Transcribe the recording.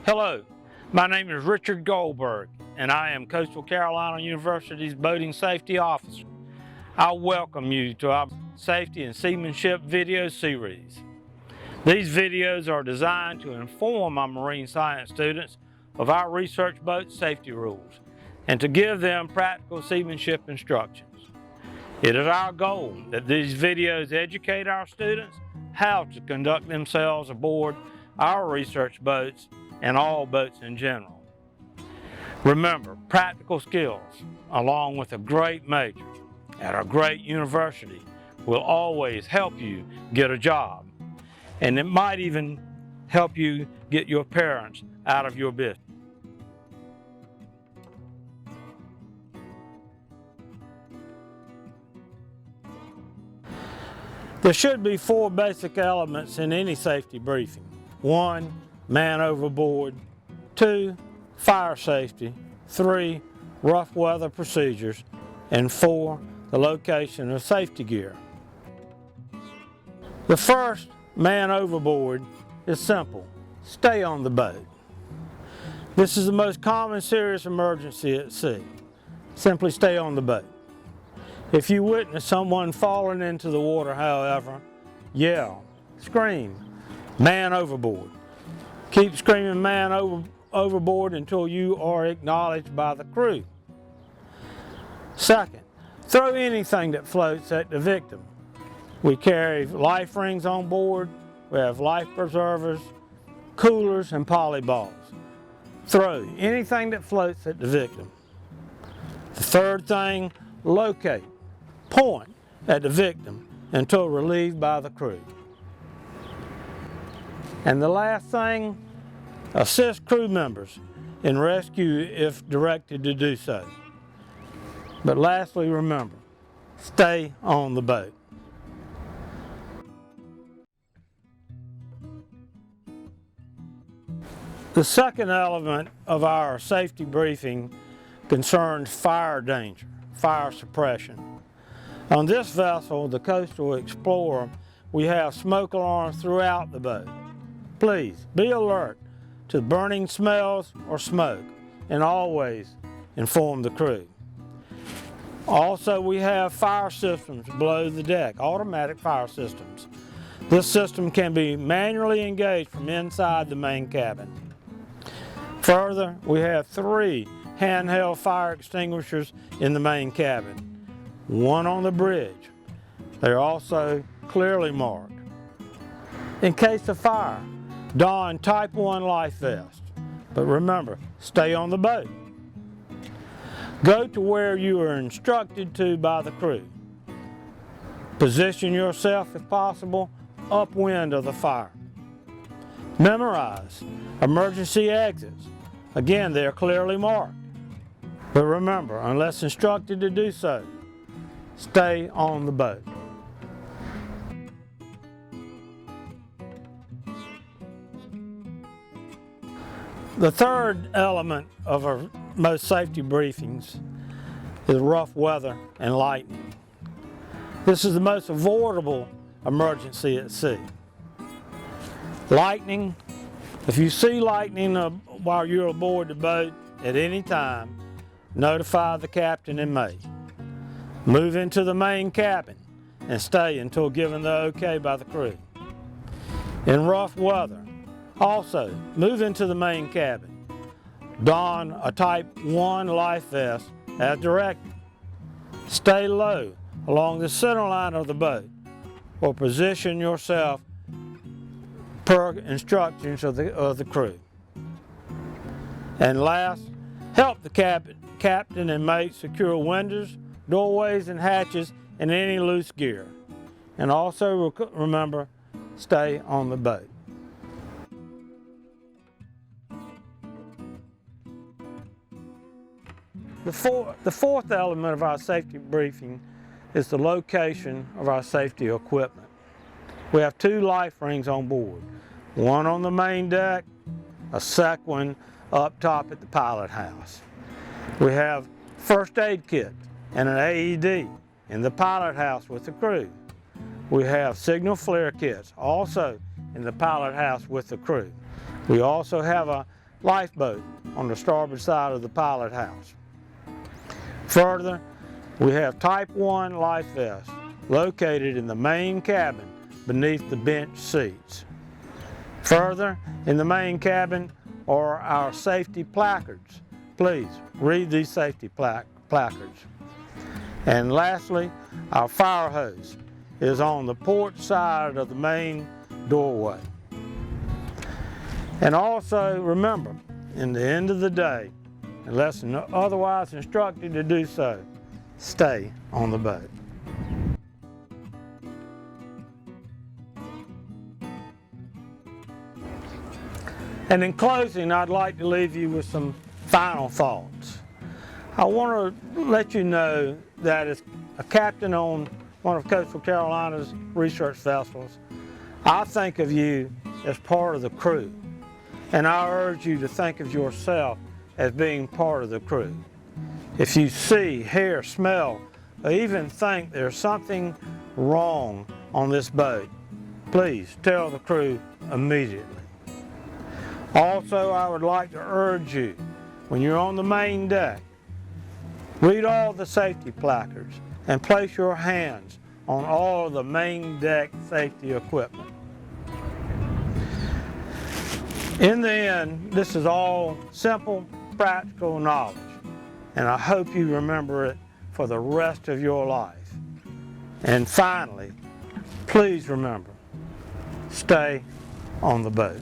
Hello, my name is Richard Goldberg, and I am Coastal Carolina University's Boating Safety Officer. I welcome you to our Safety and Seamanship video series. These videos are designed to inform our marine science students of our research boat safety rules and to give them practical seamanship instructions. It is our goal that these videos educate our students how to conduct themselves aboard our research boats and all boats in general. Remember, practical skills, along with a great major at a great university, will always help you get a job, and it might even help you get your parents out of your business. There should be 4 basic elements in any safety briefing. 1, man overboard. 2, fire safety. 3, rough weather procedures. And 4, the location of safety gear. The first, man overboard, is simple. Stay on the boat. This is the most common serious emergency at sea. Simply stay on the boat. If you witness someone falling into the water, however, yell, scream, man overboard. Keep screaming man overboard until you are acknowledged by the crew. Second, throw anything that floats at the victim. We carry life rings on board, we have life preservers, coolers, and polyballs. Throw anything that floats at the victim. The third thing, locate. Point at the victim until relieved by the crew. And the last thing, assist crew members in rescue if directed to do so. But lastly, remember, stay on the boat. The second element of our safety briefing concerns fire danger, fire suppression. On this vessel, the Coastal Explorer, we have smoke alarms throughout the boat. Please be alert to burning smells or smoke and always inform the crew. Also, we have fire systems below the deck, automatic fire systems. This system can be manually engaged from inside the main cabin. Further, we have 3 handheld fire extinguishers in the main cabin. 1 on the bridge. They're also clearly marked. In case of fire, don Type 1 life vest. But remember, stay on the boat. Go to where you are instructed to by the crew. Position yourself, if possible, upwind of the fire. Memorize emergency exits. Again, they are clearly marked. But remember, unless instructed to do so, stay on the boat. The third element of our most safety briefings is rough weather and lightning. This is the most avoidable emergency at sea. Lightning, if you see lightning while you're aboard the boat at any time, notify the captain and mate. Move into the main cabin and stay until given the okay by the crew. In rough weather, also move into the main cabin. Don a Type 1 life vest as directed. Stay low along the center line of the boat or position yourself per instructions of the crew. And last, help the captain and mate secure windows, doorways and hatches, and any loose gear. And also remember, stay on the boat. The fourth element of our safety briefing is the location of our safety equipment. We have 2 life rings on board, 1 on the main deck, a second one up top at the pilot house. We have first aid kit and an AED in the pilot house with the crew. We have signal flare kits also in the pilot house with the crew. We also have a lifeboat on the starboard side of the pilot house. Further, we have Type 1 life vests located in the main cabin beneath the bench seats. Further, in the main cabin are our safety placards. Please read these safety placards. And lastly, our fire hose is on the port side of the main doorway. And also remember, in the end of the day, unless otherwise instructed to do so, stay on the boat. And in closing, I'd like to leave you with some final thoughts. I want to let you know that as a captain on one of Coastal Carolina's research vessels, I think of you as part of the crew. And I urge you to think of yourself as being part of the crew. If you see, hear, smell, or even think there's something wrong on this boat, please tell the crew immediately. Also, I would like to urge you, when you're on the main deck, read all the safety placards and place your hands on all of the main deck safety equipment. In the end, this is all simple, practical knowledge, and I hope you remember it for the rest of your life. And finally, please remember, stay on the boat.